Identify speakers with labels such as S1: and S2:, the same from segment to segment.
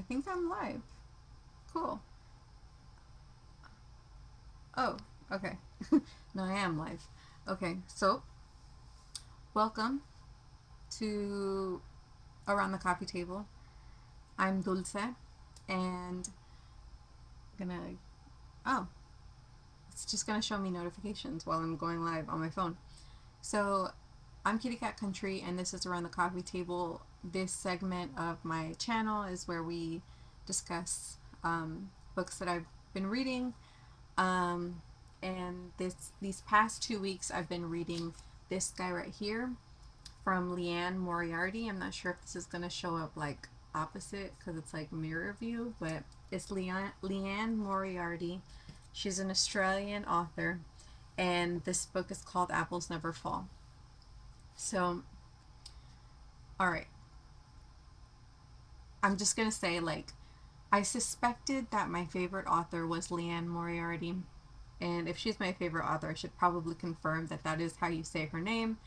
S1: think I'm live. Cool. Oh, okay. No, I am live. Okay, so welcome to Around the Coffee Table. I'm Dulce, and gonna. Oh, it's just gonna show me notifications while I'm going live on my phone. So, I'm Kitty Cat Country, and this is Around the Coffee Table. This segment of my channel is where we discuss books that I've been reading. Um, and these past 2 weeks, I've been reading this guy right here from Liane Moriarty. I'm not sure if this is gonna show up like opposite because it's like mirror view, but it's Liane Moriarty. She's an Australian author, and this book is called Apples Never Fall. So, all right, I'm just gonna say like I suspected that my favorite author was Liane Moriarty. And if she's my favorite author, I should probably confirm that that is how you say her name.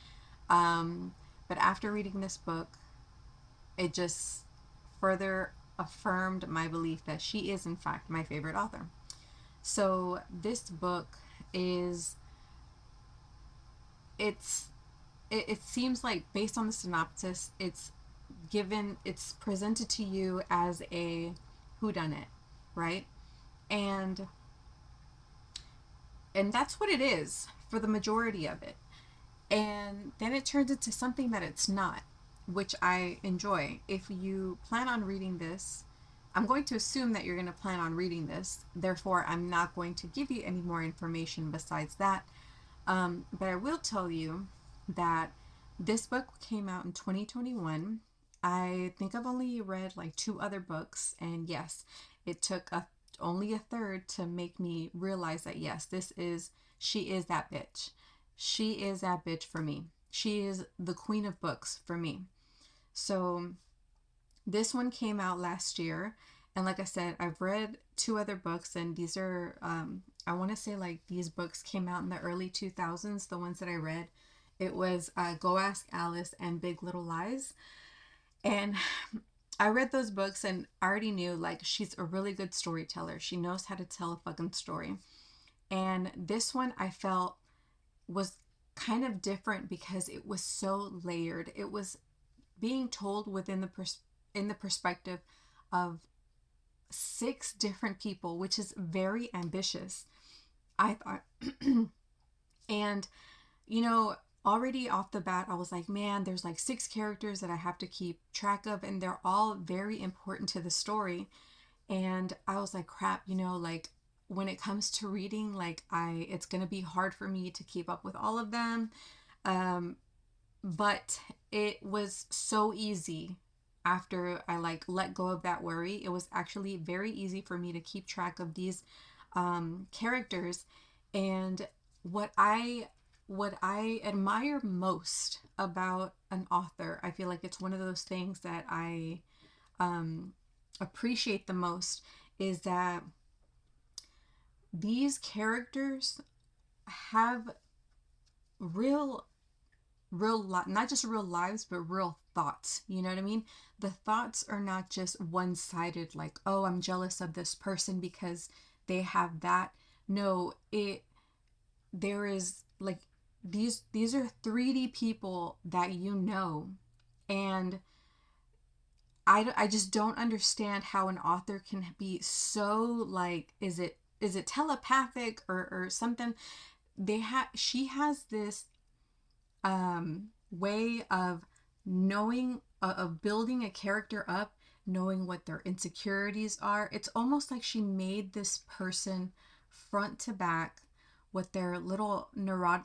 S1: Um, but after reading this book, it just further affirmed my belief that she is, in fact, my favorite author. So this book is, it's, it seems like based on the synopsis, it's presented to you as a whodunit, right? And and that's what it is for the majority of it. And then it turns into something that it's not, which I enjoy. If you plan on reading this, I'm going to assume that you're going to plan on reading this. Therefore, I'm not going to give you any more information besides that. But I will tell you that this book came out in 2021. I think I've only read like two other books, and yes, it took only a third to make me realize that yes, she is that bitch. She is that bitch for me. She is the queen of books for me. So this one came out last year, and like I said, I've read two other books, and these are I want to say like these books came out in the early 2000s. The ones that I read, it was Go Ask Alice and Big Little Lies, and I read those books and I already knew like she's a really good storyteller. She knows how to tell a fucking story. And this one I felt was kind of different because it was so layered. It was being told within in the perspective of six different people, which is very ambitious, I thought. And you know, already off the bat, I was like, man, there's like six characters that I have to keep track of, and they're all very important to the story. And I was like, crap, like when it comes to reading, like it's gonna be hard for me to keep up with all of them. Um, but it was so easy after I like let go of that worry. It was actually very easy for me to keep track of these characters. And what I what I admire most about an author, I feel like it's one of those things that I um, appreciate the most, is that these characters have real not just real lives but real thoughts. You know what I mean? The thoughts are not just one-sided, like, oh, I'm jealous of this person because they have that. No, it there is like these are 3D people that you know. And I just don't understand how an author can be so like, is it telepathic or something. She has this way of knowing, of building a character up, knowing what their insecurities are. It's almost like she made this person front to back, what their little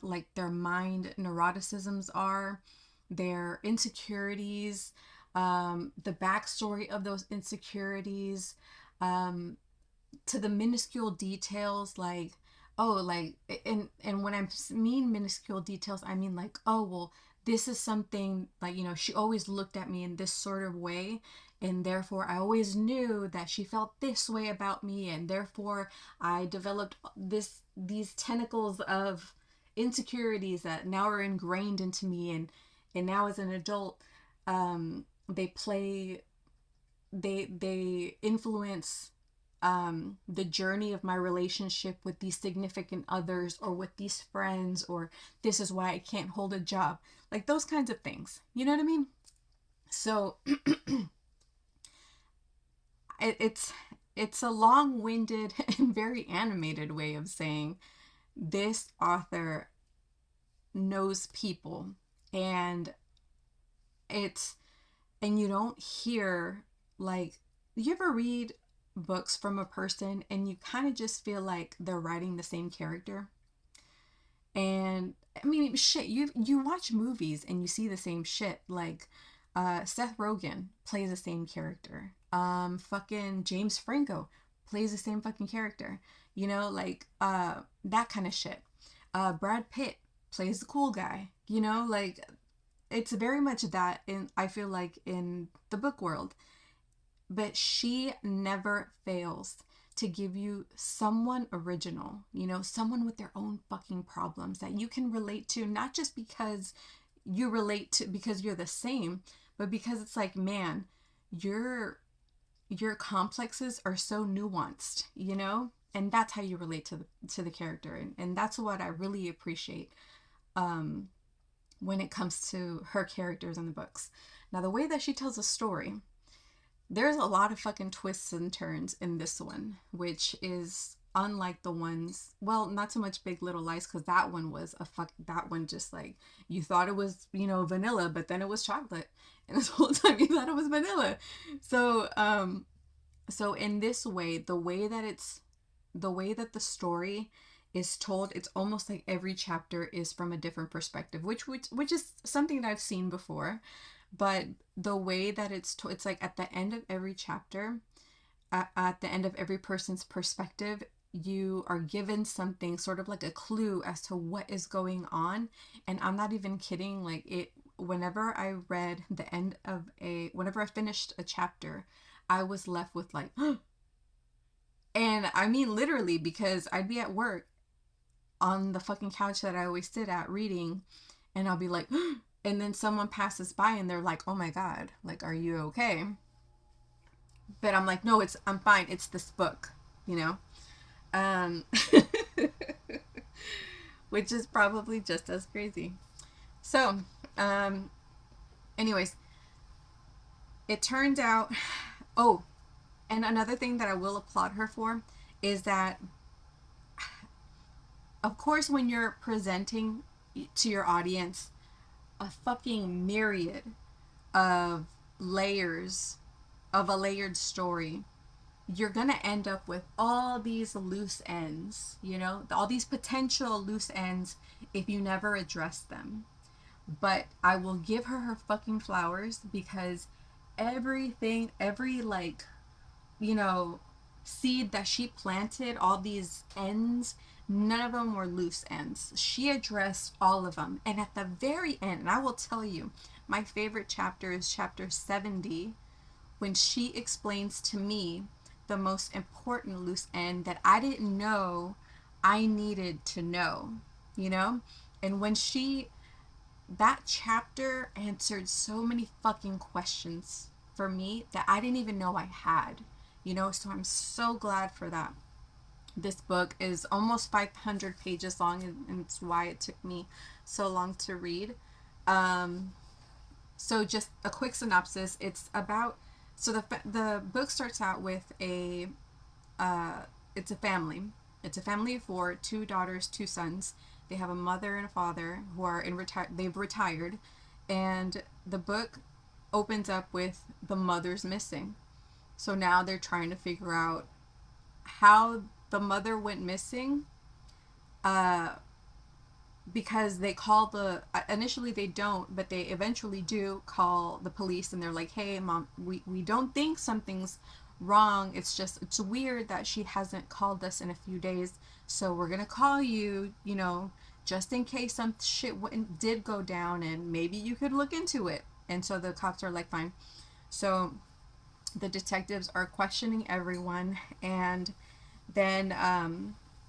S1: like their mind neuroticisms are, their insecurities, the backstory of those insecurities, um, to the minuscule details, like, oh, like, and when I mean minuscule details, I mean like, oh, well, this is something like, she always looked at me in this sort of way, and therefore I always knew that she felt this way about me, and therefore I developed these tentacles of insecurities that now are ingrained into me. And now as an adult, they play they influence the journey of my relationship with these significant others or with these friends, or this is why I can't hold a job, like those kinds of things, you know what I mean? So it's a long-winded and very animated way of saying this author knows people, and it's and you don't hear, like, you ever read books from a person and you kind of just feel like they're writing the same character? And I mean, shit, you watch movies and you see the same shit. Like, Seth Rogen plays the same character. Fucking James Franco plays the same fucking character. You know, like, that kind of shit. Brad Pitt plays the cool guy. You know, like, it's very much that in, I feel like, in the book world. But she never fails to give you someone original, you know, someone with their own fucking problems that you can relate to, not just because you relate to because you're the same, but because it's like, man, your your complexes are so nuanced, you know? And that's how you relate to the character. And that's what I really appreciate um when it comes to her characters in the books. Now, the way that she tells a story, there's a lot of fucking twists and turns in this one, which is unlike the ones, well, not so much Big Little Lies, because that one was that one just like, you thought it was, you know, vanilla, but then it was chocolate. And this whole time you thought it was vanilla. So, so in this way, the way that the story is told, it's almost like every chapter is from a different perspective, which is something that I've seen before. But the way that it's like at the end of every chapter, at the end of every person's perspective, you are given something, sort of like a clue as to what is going on. And I'm not even kidding, like, it, whenever I read the end of whenever I finished a chapter, I was left with like and I mean literally, because I'd be at work on the fucking couch that I always sit at reading, and I'll be like and then someone passes by and they're like, "Oh my god, like, are you okay?" But I'm like, "No, I'm fine. It's this book," you know? Um which is probably just as crazy. So, um anyways, it turned out, oh, and another thing that I will applaud her for is that, of course, when you're presenting to your audience a fucking myriad of layers of a layered story, you're gonna end up with all these loose ends, you know, all these potential loose ends if you never address them. But I will give her fucking flowers, because everything, every, like, you know, seed that she planted, all these ends, none of them were loose ends. She addressed all of them. And at the very end, and I will tell you, my favorite chapter is chapter 70, when she explains to me the most important loose end that I didn't know I needed to know, you know? And when that chapter answered so many fucking questions for me that I didn't even know I had, you know? So I'm so glad for that. This book is almost 500 pages long, and it's why it took me so long to read. Um, so just a quick synopsis. It's about, so the book starts out with uh, it's a family. It's a family of four, two daughters, two sons. They have a mother and a father who are they've retired, and the book opens up with the mother's missing. So now they're trying to figure out how the mother went missing, uh, because they call initially they don't, but they eventually do call the police, and they're like, "Hey, mom, we don't think something's wrong. It's just, it's weird that she hasn't called us in a few days, so we're gonna call you, you know, just in case some shit did go down, and maybe you could look into it." And so the cops are like, "Fine." So the detectives are questioning everyone, and then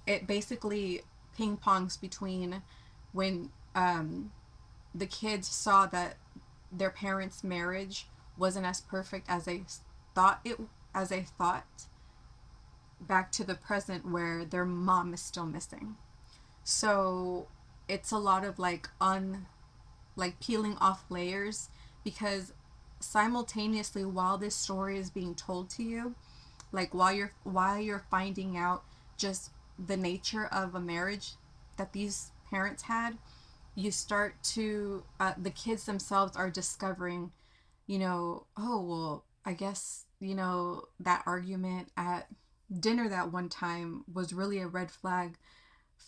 S1: it basically ping pongs between when the kids saw that their parents' marriage wasn't as perfect as they a thought back to the present where their mom is still missing. So it's a lot of like peeling off layers, because simultaneously while this story is being told to you, like while you're finding out just the nature of a marriage that these parents had, you start to the kids themselves are discovering, oh well, I guess, that argument at dinner that one time was really a red flag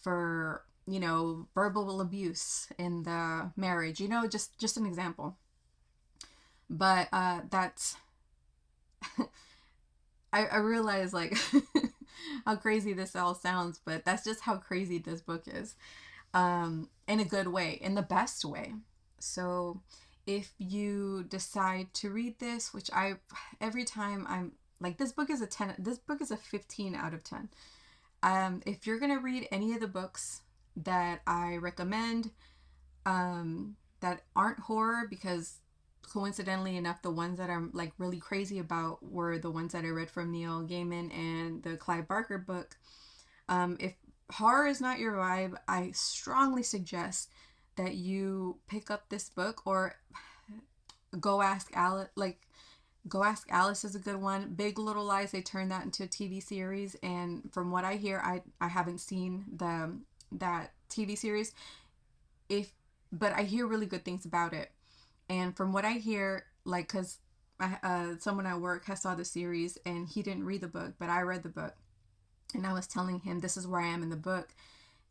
S1: for, verbal abuse in the marriage, just an example. But that's I realize, like, how crazy this all sounds, but that's just how crazy this book is, in a good way, in the best way. So if you decide to read this, which every time I'm like, this book is a 10, this book is a 15 out of 10. If you're going to read any of the books that I recommend, that aren't horror, because coincidentally enough, the ones that I'm like really crazy about were the ones that I read from Neil Gaiman and the Clive Barker book. If horror is not your vibe, I strongly suggest that you pick up this book, or Go Ask Alice. Like, Go Ask Alice is a good one. Big Little Lies, they turned that into a TV series, and from what I hear, I haven't seen that TV series. If But I hear really good things about it. And from what I hear, like, because someone at work has saw the series and he didn't read the book, but I read the book. And I was telling him, this is where I am in the book.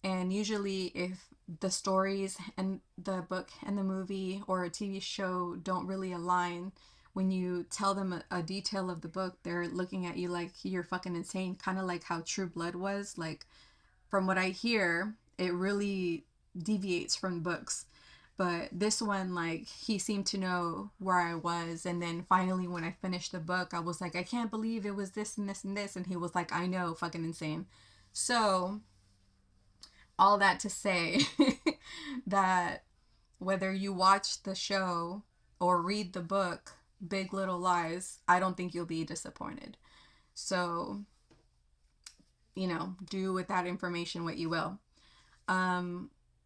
S1: And usually, if the stories and the book and the movie or a TV show don't really align, when you tell them a detail of the book, they're looking at you like you're fucking insane. Kind of like how True Blood was. Like, from what I hear, it really deviates from books. But this one, like, he seemed to know where I was. And then finally, when I finished the book, I was like, I can't believe it was this and this and this. And he was like, I know, fucking insane. So, all that to say that whether you watch the show or read the book, Big Little Lies, I don't think you'll be disappointed. So, do with that information what you will.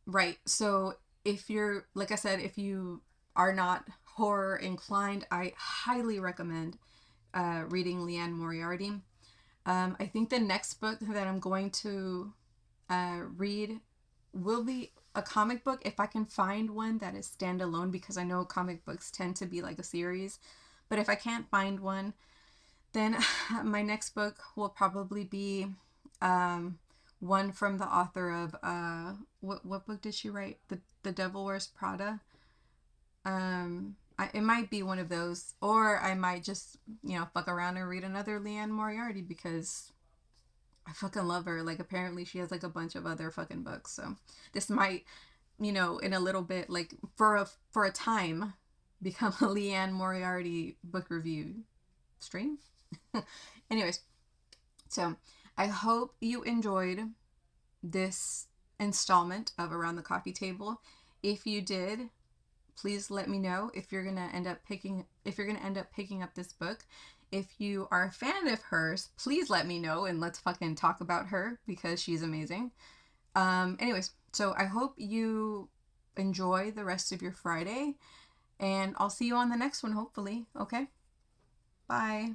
S1: Right. So if you're, like I said, if you are not horror inclined, I highly recommend reading Liane Moriarty. I think the next book that I'm going to read will be a comic book, if I can find one that is standalone, because I know comic books tend to be like a series. But if I can't find one, then my next book will probably be one from the author of what book did she write? The Devil Wears Prada. It might be one of those, or I might just fuck around and read another Liane Moriarty, because I fucking love her. Like, apparently she has like a bunch of other fucking books. So this might, in a little bit, like for a time, become a Liane Moriarty book review stream. Anyways, so I hope you enjoyed this installment of Around the Coffee Table. If you did, please let me know if you're gonna end up picking up this book. If you are a fan of hers, please let me know and let's fucking talk about her, because she's amazing. Anyways, so I hope you enjoy the rest of your Friday, and I'll see you on the next one, hopefully. Okay? Bye.